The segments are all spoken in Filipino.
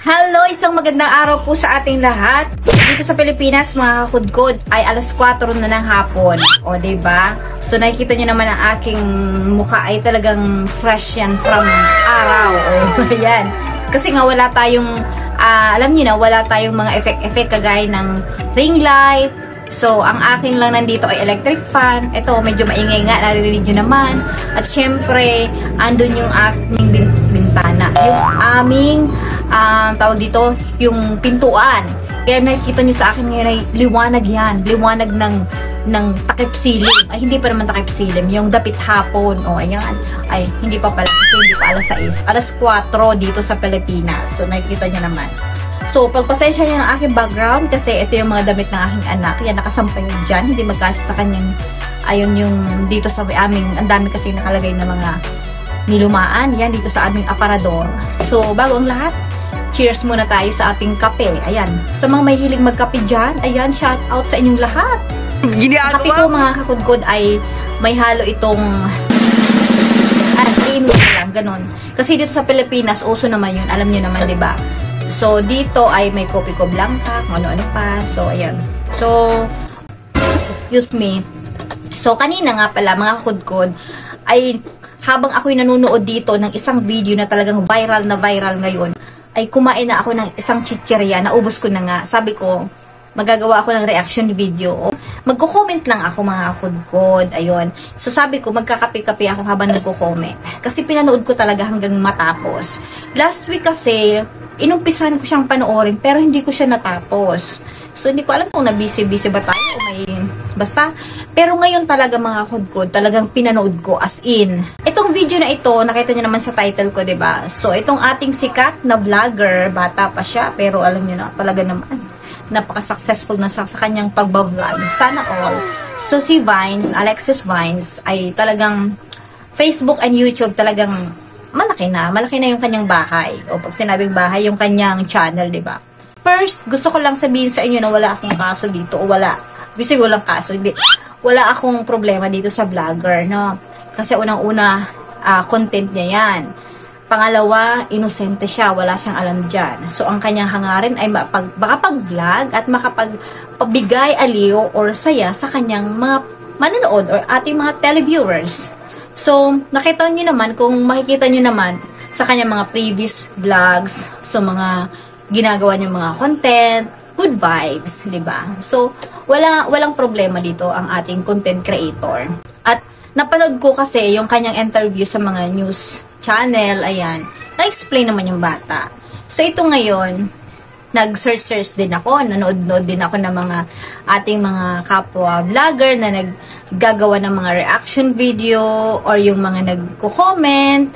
Hello! Isang magandang araw po sa ating lahat. Dito sa Pilipinas, mga kakudkod, ay alas 4 na ng hapon. O, diba? So, nakikita nyo naman ang aking mukha ay talagang fresh yan from araw. O, yan. Kasi nga wala tayong, alam nyo na, wala tayong mga effect kagaya ng ring light. So, ang akin lang nandito ay electric fan. Ito, medyo maingay nga, naririnig nyo naman. At syempre, andun yung aking bintana. Yung aming tawag dito, yung pintuan. Kaya nakikita nyo sa akin ngayon ay liwanag yan. Liwanag ng takip silim. Ay, hindi pa naman takip silim. Yung dapit hapon. O, ayan. Ay, hindi pa pala. Kasi hindi pa alas 6. Alas 4 dito sa Pilipinas. So, nakikita nyo naman. So, pagpasensya nyo ng aking background kasi ito yung mga damit ng aking anak. Yan, nakasampay dyan. Hindi magkasya sa kanyang, ayun yung dito sa aming, ang dami kasi nakalagay na mga nilumaan. Yan, dito sa aming aparador. So, bago ang lahat, cheers muna tayo sa ating kape. Ayan. Sa mga may hilig magkape dyan, ayan, shout out sa inyong lahat. Kape ko mga kakudkod ay may halo itong inumin lang, ganun. Kasi dito sa Pilipinas, uso naman yun. Alam nyo naman, diba? So, dito ay may kopi ko blanca, ano-ano pa. So, ayan. So, excuse me. So, kanina nga pala, mga kakudkod, ay habang ako'y nanonood dito ng isang video na talagang viral na viral ngayon, ay kumain na ako ng isang chichirya, naubos ko na nga. Sabi ko, magagawa ako ng reaction video. Magko-comment lang ako mga kakudkod. Ayun. So sabi ko, magkakape-kape ako habang nagko-comment. Kasi pinanood ko talaga hanggang matapos. Last week kasi, inumpisahan ko siyang panoorin, pero hindi ko siya natapos. So hindi ko alam kung na-busy ba tayo o may basta. Pero ngayon talaga mga kakudkod, talagang pinanood ko as in. Itong video na ito, nakita niyo naman sa title ko, 'di ba? So itong ating sikat na vlogger, bata pa siya, pero alam niyo na, talaga naman napaka-successful na sa kanyang pagba-vlog. Sana all. So si Vines, Alexis Vines ay talagang Facebook and YouTube talagang malaki na yung kanyang bahay. O pag sinabing bahay, yung kanyang channel, 'di ba? First, gusto ko lang sabihin sa inyo na wala akong kaso dito o wala. Kasi walang kaso, hindi. Wala akong problema dito sa vlogger, no? Kasi unang-una, content niya yan. Pangalawa, inosente siya, wala siyang alam dyan. So, ang kanyang hangarin ay makapag-vlog at makapag-pabigay aliw or saya sa kanyang mga manonood or ating mga televiewers. So, nakita niyo naman, kung makikita niyo naman sa kanyang mga previous vlogs, so mga ginagawa niyang mga content, good vibes, 'di ba? So, walang problema dito ang ating content creator. At napanood ko kasi yung kanyang interview sa mga news channel, ayan, na-explain naman yung bata. So, ito ngayon, nag-search din ako, nanood din ako ng mga ating mga kapwa vlogger na naggagawa ng mga reaction video or yung mga nagko-comment.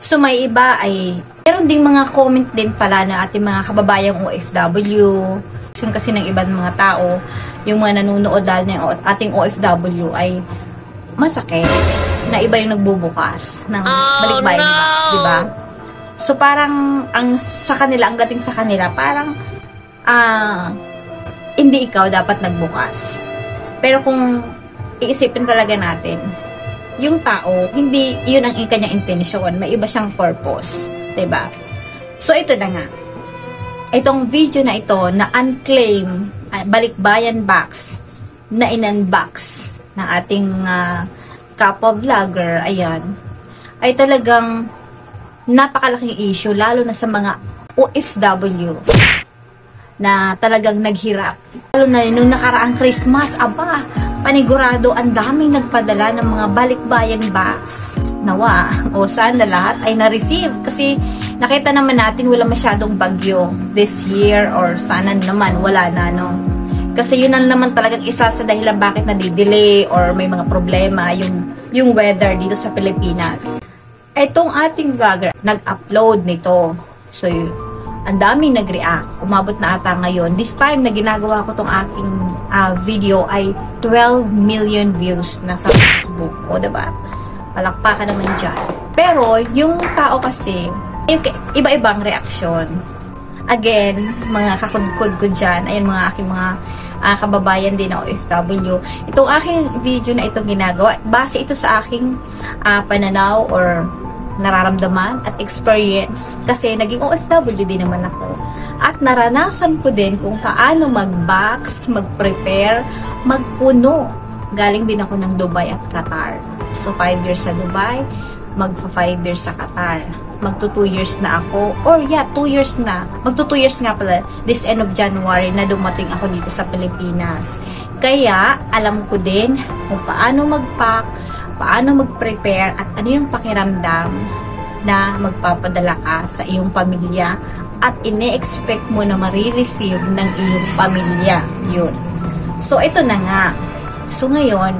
So, may iba ay meron ding mga comment din pala na ating mga kababayang OFW. Kasi ng ibang mga tao, yung mga nanonood dahil ng ating OFW ay masakit na iba yung nagbubukas ng balikbayan box, di ba? So parang ang dating sa kanila, parang hindi ikaw dapat nagbukas. Pero kung iisipin talaga natin, yung tao, hindi yun ang kanyang intensyon, may iba siyang purpose, 'di ba? So ito na nga. Itong video na ito na unclaim balikbayan box na in-unbox ng ating kapwa vlogger, ayan, ay talagang napakalaking issue lalo na sa mga OFW na talagang naghirap. Lalo na nung nakaraang Christmas, panigurado ang daming nagpadala ng mga balikbayan box. Nawa, o sana lahat ay na-receive kasi nakita naman natin wala masyadong bagyo this year or sana naman wala na, no? Kasi yun ang naman talagang isa sa dahilan bakit nadidelay or may mga problema yung weather dito sa Pilipinas. Etong ating vlogger, nag-upload nito. So, ang daming nag-react. Umabot na ata ngayon. This time na ginagawa ko tong aking video ay 12 million views na sa Facebook. O, diba? Palakpakan naman dyan. Pero, yung tao kasi, iba-ibang reaksyon. Again, mga kakudkod ko dyan, ayun mga aking mga kababayan din na OFW. Itong aking video na itong ginagawa, base ito sa aking pananaw or nararamdaman at experience. Kasi naging OFW din naman ako. At naranasan ko din kung paano mag-box, mag-prepare, magpuno. Galing din ako ng Dubai at Qatar. So, 5 years sa Dubai, magpa 5 years sa Qatar. Magto 2 years na ako. Or 2 years na. Magto 2 years nga pala, this end of January na dumating ako dito sa Pilipinas. Kaya, alam ko din kung paano mag-pack, paano mag-prepare, at ano yung pakiramdam na magpapadala ka sa iyong pamilya at ine-expect mo na marireceive ng iyong pamilya. Yun. So, ito na nga. So, ngayon,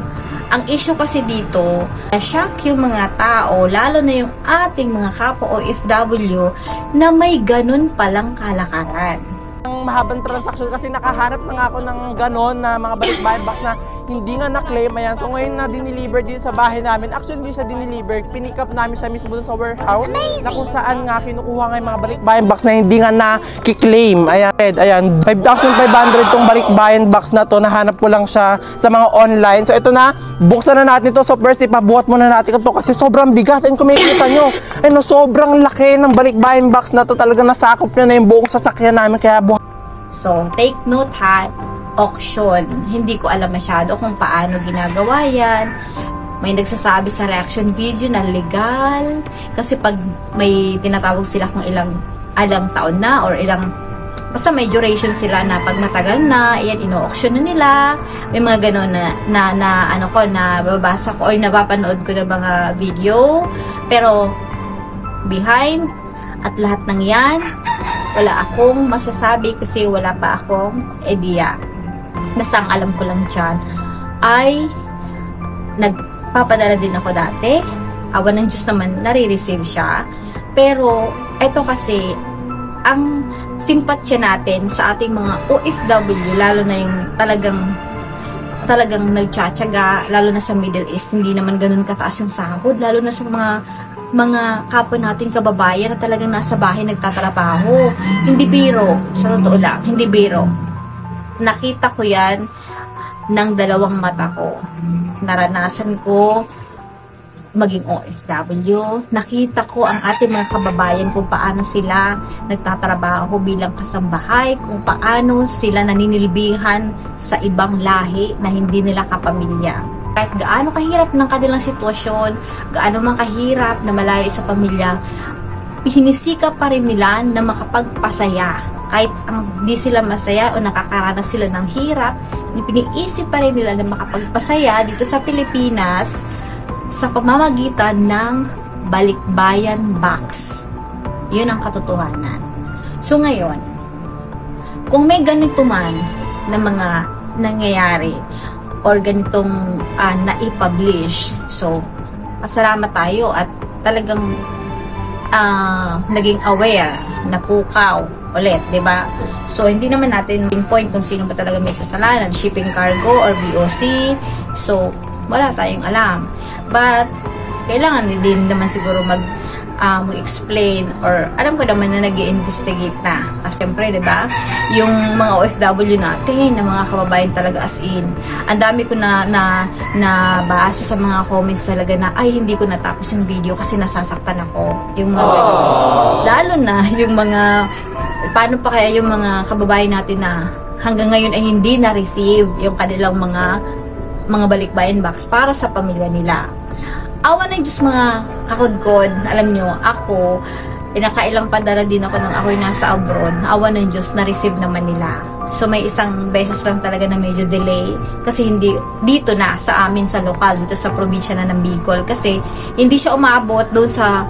ang issue kasi dito, na-shock yung mga tao, lalo na yung ating mga kapwa OFW, na may ganun palang kalakaran. Ang mahabang transaction kasi nakahanap na nga ako ng ganon na mga balikbayan box na hindi nga na-claim. Ayan. So ngayon na diniliver dito sa bahay namin. Actually hindi siya diniliver. Pinick up namin siya mismo dun sa warehouse. Amazing! Na kung saan nga kinukuha nga yung mga balikbayan box na hindi nga na-claim. Ayan. Ayan. 5,500 tong balikbayan box na to. Nahanap ko lang siya sa mga online. So ito na. Buksan na natin ito. So first ipabuhat muna natin ito kasi sobrang bigat. And kung makikita nyo, ano, sobrang laki ng balikbayan box na to. Talagang nasakop nyo na yung buong sasakyan namin. Kaya so, take note ha, auction. Hindi ko alam masyado kung paano ginagawa yan. May nagsasabi sa reaction video na legal. Kasi pag may tinatawag sila kung ilang taon na or ilang, basta may duration sila na pag matagal na, yan, ino-auction na nila. May mga ganon na babasa ko or napapanood ko ng mga video. Pero, behind at lahat ng yan, wala akong masasabi kasi wala pa akong idea. Basta ang alam ko lang dyan ay nagpapadala din ako dati. Awan ng Diyos naman, nare-receive siya. Pero, ito kasi, ang simpatsya natin sa ating mga OFW, lalo na yung talagang nagtsatsaga, lalo na sa Middle East, hindi naman ganun kataas yung sahod, lalo na sa mga kapwa natin kababayan na talagang nasa bahay nagtatrabaho. Hindi biro, sa totoo lang, hindi biro. Nakita ko yan ng dalawang mata ko. Naranasan ko maging OFW. Nakita ko ang ating mga kababayan kung paano sila nagtatrabaho bilang kasambahay, kung paano sila naninilbihan sa ibang lahi na hindi nila kapamilya. Kahit gaano kahirap ng kanilang sitwasyon, gaano man kahirap na malayo sa pamilya, hinisikap pa rin nila na makapagpasaya. Kahit hindi sila masaya o nakakaranas sila ng hirap, piniisip pa rin nila na makapagpasaya dito sa Pilipinas sa pamamagitan ng balikbayan box. Yun ang katotohanan. So ngayon, kung may ganito man na mga nangyayari, or ganitong na-i-publish. So, pasalamat tayo at talagang naging aware, napukaw ulit, 'di ba? So, hindi naman natin pinpoint kung sino ba talaga may kasalanan, shipping cargo or VOC. So, wala tayong alam. But, kailangan din naman siguro mag-explain or alam ko naman na nag-i-investigate na. Kasi siyempre, diba, yung mga OFW natin, na mga kababayan talaga as in, ang dami ko na basa sa mga comments talaga na, ay, hindi ko natapos yung video kasi nasasaktan ako. Yung mga lalo na yung mga, paano pa kaya yung mga kababayan natin na hanggang ngayon ay hindi na-receive yung kanilang mga balikbayan box para sa pamilya nila. Awa ng Diyos mga kakudkod, alam nyo, ako, pinakailang padala din ako nang ako'y nasa abroad. Awa ng Diyos, na-receive naman nila. So, may isang beses lang talaga na medyo delay. Kasi hindi, dito na, sa amin, sa lokal, dito sa probinsya na ng Bicol. Kasi, hindi siya umabot doon sa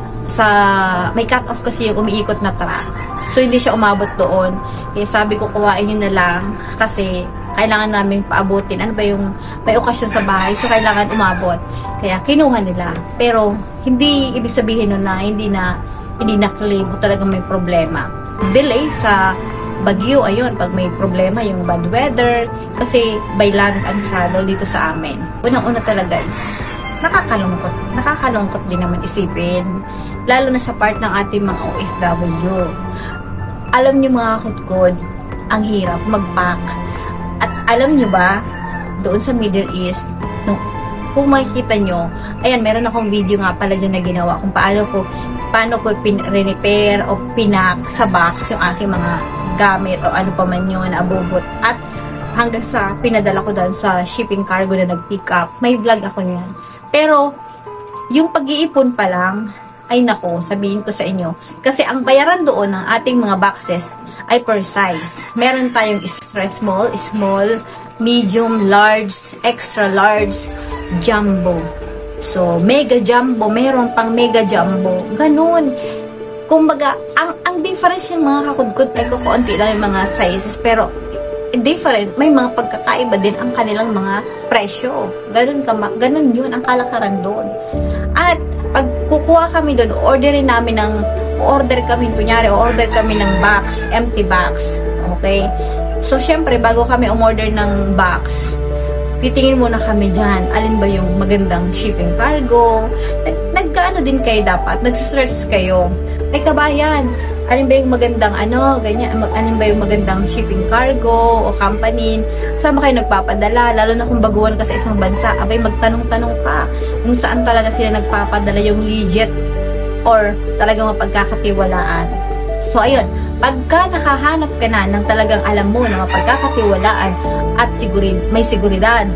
may cut-off kasi yung umiikot na truck. So, hindi siya umabot doon. Kaya sabi ko, kuhain nyo na lang. Kasi, kailangan namin paabutin. Ano ba yung may okasyon sa bahay? So, kailangan umabot. Kaya, kinuha nila. Pero, hindi ibig sabihin nun na hindi na claim o talagang may problema. Delay sa bagyo, ayun, pag may problema, yung bad weather. Kasi, by land and travel dito sa amin. Unang-una talaga is, nakakalungkot. Nakakalungkot din naman isipin. Lalo na sa part ng ating mga OFW. Alam nyo mga kutkod, ang hirap mag-pack. At alam nyo ba, doon sa Middle East, kung makikita nyo, ayan, meron akong video nga pala dyan na ginawa kung paano ko repair o pinak sa box yung aking mga gamit o ano pa man yun na abubot. At hanggang sa pinadala ko doon sa shipping cargo na nag-pick up. May vlog ako yan. Pero, yung pag-iipon pa lang, ay nako, sabihin ko sa inyo. Kasi ang bayaran doon ng ating mga boxes ay per size. Meron tayong small, medium, large, extra large, jumbo. So, mega jumbo, meron pang mega jumbo. Ganun. Kumbaga, ang difference yung mga kakudkod ay kukunti lang yung mga sizes. Pero, different, may mga pagkakaiba din ang kanilang mga presyo. Ganun yun, ang kalakaran doon. At, pag kukuha kami doon, order kami ng box, empty box. Okay? So, syempre, bago kami umorder ng box, titingin muna kami dyan, alin ba yung magandang shipping cargo. Nagkaano din kayo dapat, nagsisearch kayo. Ay kabayan, alin ba yung magandang ganyan, alin ba yung magandang shipping cargo o company, sama kayo nagpapadala, lalo na kung baguhan ka sa isang bansa, abay magtanong-tanong ka kung saan talaga sila nagpapadala yung legit or talagang mapagkakatiwalaan. So ayun, pagka nakahanap ka na ng talagang alam mo na mapagkakatiwalaan at may seguridad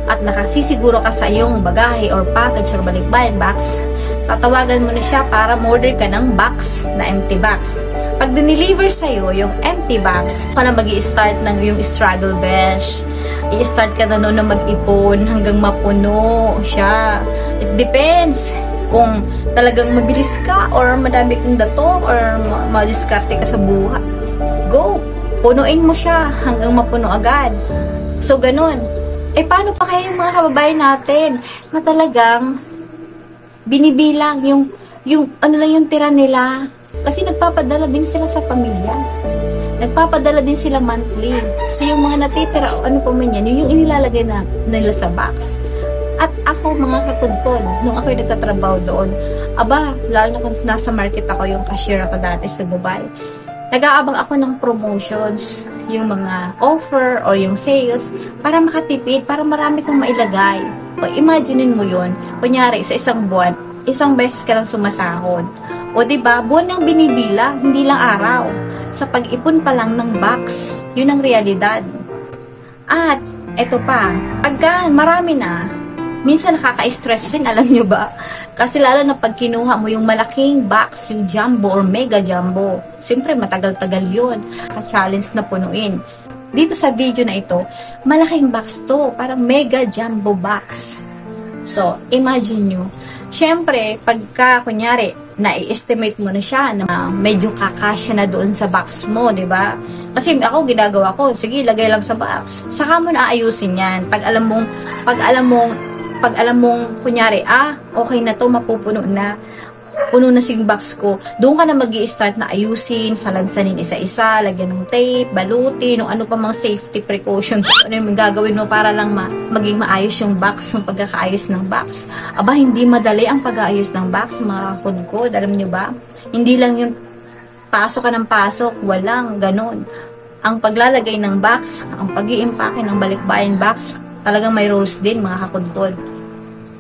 at nakasisiguro ka sa iyong bagahe or package or balikbayan box, tatawagan mo na siya para order ka ng box na empty box. Pag dineliver sa'yo yung empty box, ka na mag-i-start ng yung struggle besh. I-start ka na noon na mag-ipon hanggang mapuno siya. It depends kung talagang mabilis ka or madami kang dato or madiskarte ka sa buhay. Go! Punuin mo siya hanggang mapuno agad. So, ganun. Paano pa kaya yung mga kababayan natin na talagang binibilang yung tira nila? Kasi nagpapadala din sila sa pamilya. Nagpapadala din sila monthly. So, yung mga natitira o ano pa man yan, yung inilalagay na nila sa box. At ako, mga kakudkod, nung ako'y nagtatrabaho doon, lalo na kung nasa market ako, yung cashier ako dati sa Dubai, nag-aabang ako ng promotions, yung mga offer or yung sales, para makatipid, para marami kang mailagay. O imaginein mo yun, kunyari sa isang buwan, isang beses ka lang sumasahod. O diba, buwan nang binibilang, hindi lang araw. Sa pag-ipon pa lang ng box, yun ang realidad. At, eto pa, pagka marami na, minsan nakaka-stress din, alam nyo ba? Kasi lalo na pag kinuha mo yung malaking box, yung jumbo or mega jumbo, siyempre matagal-tagal yun. Ka-challenge na punuin. Dito sa video na ito, malaking box to, parang mega jumbo box. So, imagine nyo. Siyempre, pagka, kunyari, na-estimate mo na siya na medyo kakasya na doon sa box mo, di ba? Kasi ako, ginagawa ko, sige, lagay lang sa box. Saka mo na ayusin yan. Pag alam mong, kunyari, okay na to, mapupuno na, puno na sing box ko, doon ka na mag-i-start na ayusin, salansanin isa-isa, lagyan ng tape, balutin, o ano pa mga safety precautions, ano yung gagawin mo para lang maging maayos yung box, yung pagkakaayos ng box. Hindi madali ang pag-aayos ng box, mga kakudkod, alam nyo ba? Hindi lang yung pasok ka ng pasok, walang ganon. Ang paglalagay ng box, ang pag-i-impake ng balikbayan box, talagang may rules din, mga kakudkod.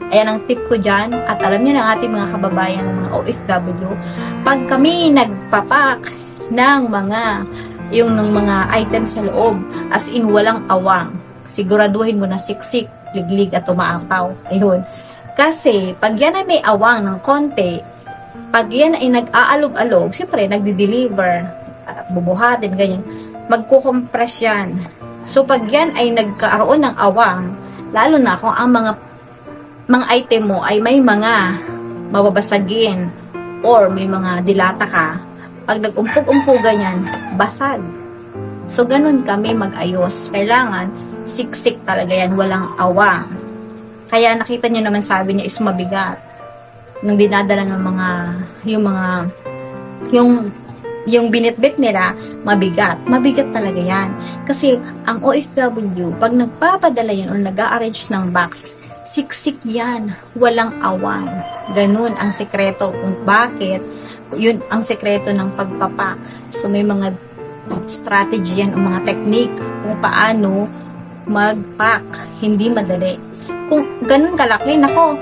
Ayan ang tip ko dyan. At alam niyo na ating mga kababayan ng mga OFW, pag kami nagpapak ng mga items sa loob, as in walang awang, siguraduhin mo na siksik, liglig at umaapaw. Ayun. Kasi pag yan ay may awang ng konti, pag yan ay nag-aalog-alog, siyempre nagdi-deliver, bubuhatin, ganyan, magkukompress yan. So pag yan ay nagkaroon ng awang, lalo na kung ang mga item mo ay may mga mababasagin or may mga dilata ka, pag nag-umpog-umpog ganyan, basag. So, ganun kami mag-ayos. Kailangan, siksik talaga yan, walang awang. Kaya nakita nyo naman, sabi niya is mabigat. Nung dinadala ng yung binitbit nila, mabigat. Mabigat talaga yan. Kasi, ang OFW, pag nagpapadala yan or nag-a-arrange ng box, siksik yan. Walang awang. Ganun ang sekreto kung bakit. Yun ang sekreto ng pagpapak. So, may mga strategy yan o mga technique kung paano mag-pack. Hindi madali. Kung ganun kalaki, nako,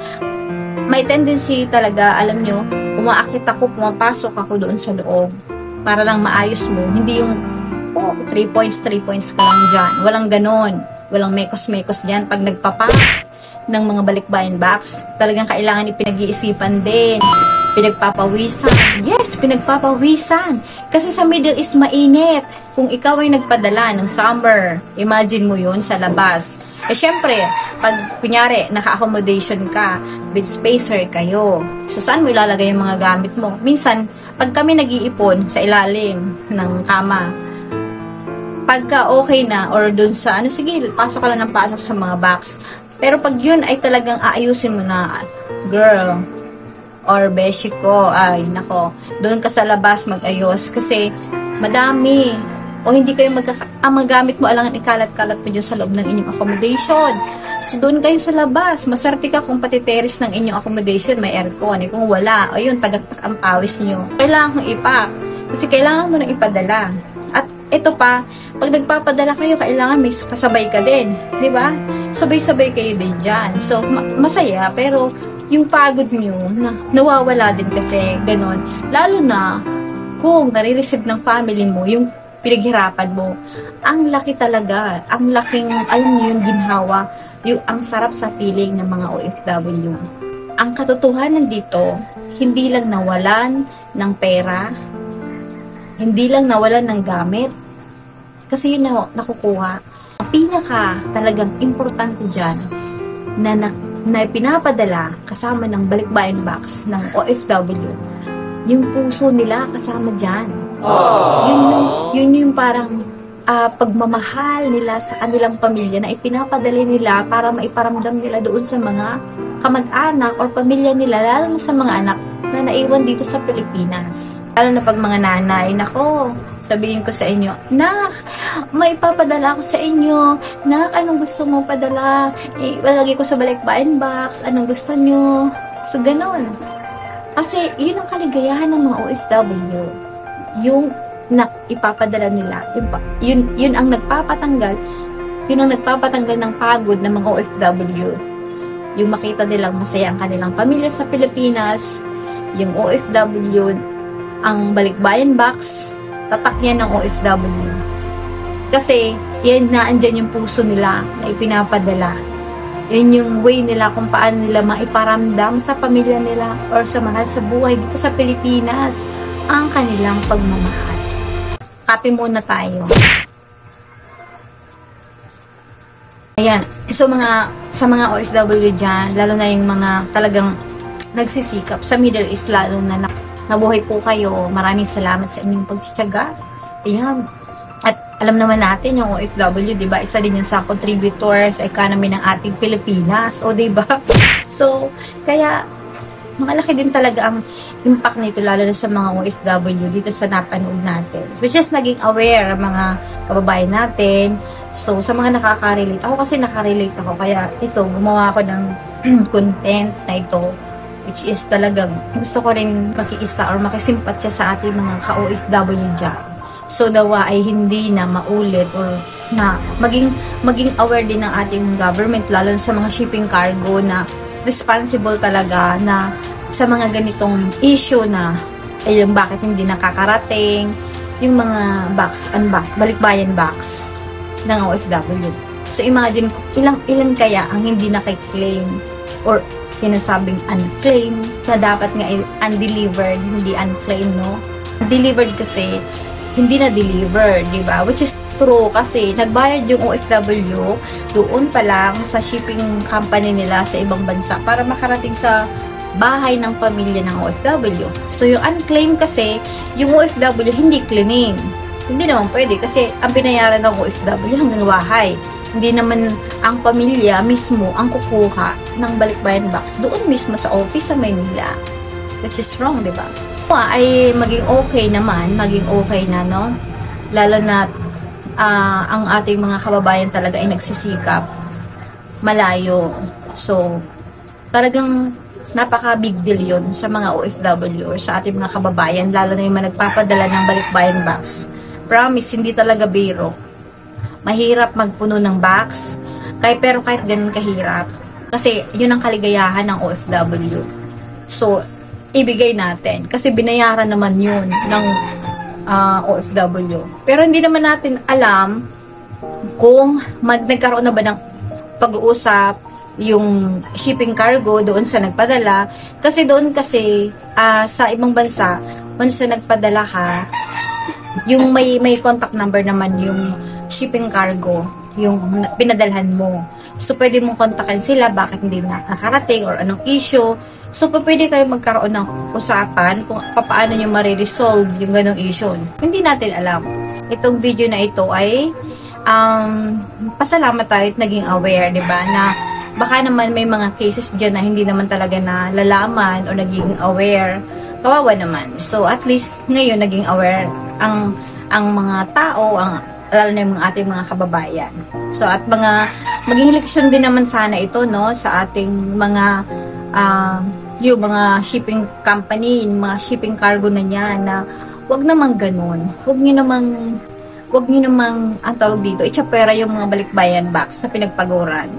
may tendency talaga, alam nyo, umaakit ako, pumapasok ako doon sa loob para lang maayos mo. Hindi yung 3 points ka lang dyan. Walang ganon. Walang mekos-mekos dyan. Pag nagpapak ng mga balikbayan box, talagang kailangan ipinag-iisipan din. Pinagpapawisan. Yes, pinagpapawisan. Kasi sa Middle East mainit. Kung ikaw ay nagpadala ng summer, imagine mo yun sa labas. Syempre, pag kunyari, naka-accommodation ka, bed spacer kayo. So, saan mo ilalagay yung mga gamit mo? Minsan, pag kami nag-iipon sa ilalim ng kama, pagka okay na, or dun sa, sige, pasok ka lang ng pasok sa mga box. Pero pag yun ay talagang aayusin mo na, girl, or beshi ko, ay, nako, doon ka sa labas mag-ayos. Kasi, madami. O hindi kayo ang magamit mo, alangan ikalat-kalat mo dyan sa loob ng inyong accommodation. So, doon kayo sa labas. Maswerte ka kung pati terrace ng inyong accommodation may aircon. Kung wala, ayun, tagaktak ang pawis nyo. Kailangan kong ipak. Kasi kailangan mo nang ipadala. At ito pa, pag nagpapadala kayo, kailangan may kasabay ka din. Di ba? Sabay-sabay kayo din dyan. So, masaya, pero yung pagod nyo, nawawala din kasi ganon. Lalo na, kung nare-receive ng family mo, yung pinaghirapan mo, ang laki talaga, ang laking, alam niyo yung ginhawa, yung ang sarap sa feeling ng mga OFW. Ang katotohanan dito, hindi lang nawalan ng pera, hindi lang nawalan ng gamit, kasi yun na nakukuha. Ang pinaka talagang importante dyan, na pinapadala kasama ng balikbayan box ng OFW, yung puso nila kasama dyan. Yun yung parang pagmamahal nila sa kanilang pamilya na ipinapadala nila para maiparamdam nila doon sa mga kamag-anak or pamilya nila, lalo na sa mga anak na naiwan dito sa Pilipinas. Lalo na pag mga nanay, nako, sabihin ko sa inyo, nak, may papadala ko sa inyo. Nak, anong gusto mo padala? Ilalagay ko sa balikbayan box. Anong gusto nyo? So, ganon. Kasi, yun ang kaligayahan ng mga OFW. Yung ipapadala nila. Yun ang nagpapatanggal. Yun ang nagpapatanggal ng pagod ng mga OFW. Yung makita nilang masaya ang kanilang pamilya sa Pilipinas. Yung OFW, ang balikbayan box, tatak yan ng OFW. Kasi, yan na andyan yung puso nila na ipinapadala. Yun yung way nila kung paano nila maiparamdam sa pamilya nila or sa mahal sa buhay dito sa Pilipinas ang kanilang pagmamahal. Kape muna tayo. Ayan. So, sa mga OFW dyan, lalo na yung mga talagang nagsisikap sa Middle East, lalo na nabuhay po kayo. Maraming salamat sa inyong pagtsitsaga. Ayan. At alam naman natin yung OFW, di ba? Isa din yung sa contributor sa economy ng ating Pilipinas. O, di ba? So, kaya malaki din talaga ang impact nito, lalo na sa mga OFW dito sa napanood natin. Which is naging aware ang mga kababayan natin. So, sa mga nakaka-relate. Ako kasi nakaka-relate ako. Kaya ito, gumawa ako ng content na ito. Which is talagang gusto ko rin makiisa or makisimpatya sa ating mga ka-OFW dyan. So, nawa ay hindi na maulit or na maging aware din ng ating government, lalo sa mga shipping cargo na responsible talaga na sa mga ganitong issue na yung bakit hindi nakakarating yung mga balikbayan box ng OFW. So, imagine ilan kaya ang hindi nakiklaim or sinasabing unclaim na dapat nga undelivered, hindi unclaim, no? Delivered kasi hindi na deliver, di ba? Which is true kasi nagbayad yung OFW doon pa lang sa shipping company nila sa ibang bansa para makarating sa bahay ng pamilya ng OFW. So, yung unclaimed kasi, yung OFW hindi claim. Hindi naman pwede kasi ang pinayaran ng OFW hanggang bahay. Hindi naman ang pamilya mismo ang kukuha ng balikbayan box doon mismo sa office sa Manila. Which is wrong, di ba? Ay maging okay naman, maging okay na, no? Lalo na ang ating mga kababayan talaga ay nagsisikap malayo. So, talagang napaka-big deal yun sa mga OFW or sa ating mga kababayan, lalo na yung mga nagpapadala ng balikbayan box. Promise, hindi talaga biro. Mahirap magpuno ng box, pero kahit ganun kahirap. Kasi, yun ang kaligayahan ng OFW. So, ibigay natin. Kasi binayaran naman yun ng OFW. Pero hindi naman natin alam kung nagkaroon na ba ng pag-uusap yung shipping cargo doon sa nagpadala. Kasi doon kasi sa ibang bansa, once na nagpadala ka, yung may contact number naman yung shipping cargo, yung pinadalhan mo. So, pwede mong kontakin sila bakit hindi na nakarating or anong issue. So, pwede kayo magkaroon ng usapan kung paano nyo mariresolve yung ganong issue. Hindi natin alam. Itong video na ito ay pasalamat tayo at naging aware, diba? Na baka naman may mga cases dyan na hindi naman talaga na lalaman o naging aware. Kawawa naman. So, at least ngayon naging aware ang mga tao, lalo na yung ating mga kababayan. So, at maging leksyon din naman sana ito, no, sa ating mga yung mga shipping company, yung mga shipping cargo na niya, na wag namang ganun. Wag niyo namang ang tawag dito, itsapera yung mga balikbayan box na pinagpaguran.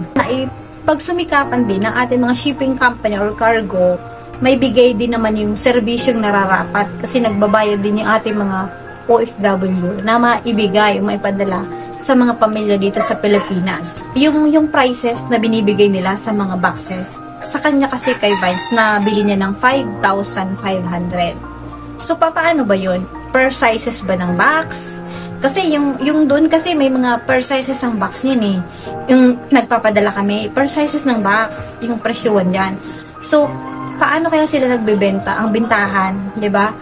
Pagsumikapan din ng ating mga shipping company or cargo, may bigay din naman yung serbisyong nararapat kasi nagbabayad din yung ating mga OFW na maibigay o maipadala sa mga pamilya dito sa Pilipinas. Yung prices na binibigay nila sa mga boxes, sa kanya kasi kay Vince, na bili niya ng 5,500. So, paano ba yun? Per sizes ba ng box? Kasi yung doon kasi may mga per sizes ang box niyan eh. Yung nagpapadala kami, per sizes ng box, yung presyohan yan. So, paano kaya sila nagbebenta? Ang bintahan, di ba?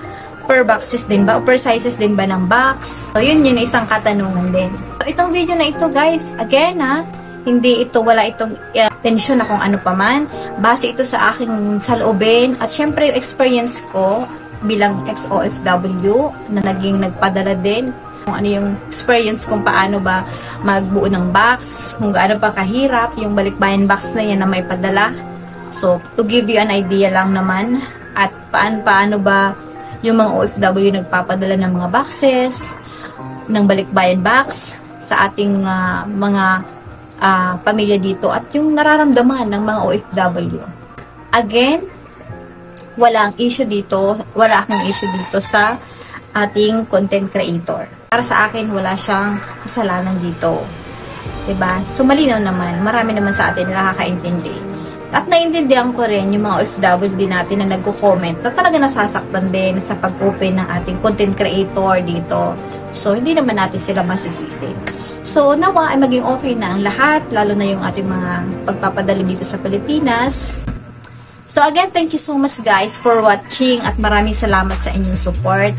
Per boxes din ba? O per sizes din ba ng box? So, yun isang katanungan din. So, itong video na ito, guys, again, wala itong tension na kung ano pa man. Base ito sa aking saloobin at syempre yung experience ko bilang ex-OFW na naging nagpadala din. Kung ano yung experience kung paano ba magbuo ng box, kung gaano pa kahirap yung balikbayan box na yan na may padala. So, to give you an idea lang naman at paano ba yung mga OFW nagpapadala ng mga boxes, ng balikbayan box sa ating mga pamilya dito at yung nararamdaman ng mga OFW. Again, wala akong issue dito sa ating content creator. Para sa akin, wala siyang kasalanan dito. Diba? So, malinaw naman. Marami naman sa atin na nakakaintindi. At naiintindihan ko rin yung mga OFW din natin na nagko-comment na talaga nasasaktan din sa pag-open ng ating content creator dito. So, hindi naman natin sila masisisi. So, nawa ay maging okay na ang lahat, lalo na yung ating mga pagpapadali dito sa Pilipinas. So, again, thank you so much guys for watching at maraming salamat sa inyong support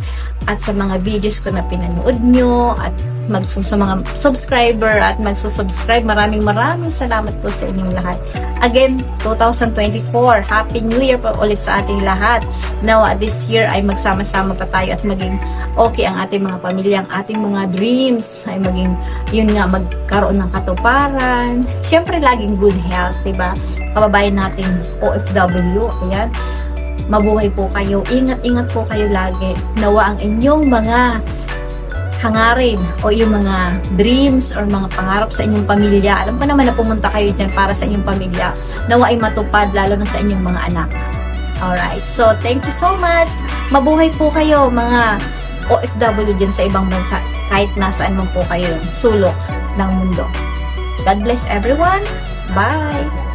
at sa mga videos ko na pinanood nyo at sa mga subscriber at magsusubscribe. Maraming salamat po sa inyong lahat. Again, 2024, Happy New Year po ulit sa ating lahat. Nawa this year ay magsama-sama pa tayo at maging okay ang ating mga pamilya, ang ating mga dreams ay maging, yun nga, magkaroon ng katuparan. Siyempre, laging good health, diba? Kababayan natin OFW, ayan. Mabuhay po kayo. Ingat-ingat po kayo lagi. Nawa ang inyong mga hangarin o yung mga dreams or mga pangarap sa inyong pamilya. Alam ko naman na pumunta kayo dyan para sa inyong pamilya. Nawa ay matupad lalo na sa inyong mga anak. Alright, so thank you so much. Mabuhay po kayo mga OFW dyan sa ibang bansa kahit nasaan man po kayo sulok ng mundo. God bless everyone. Bye!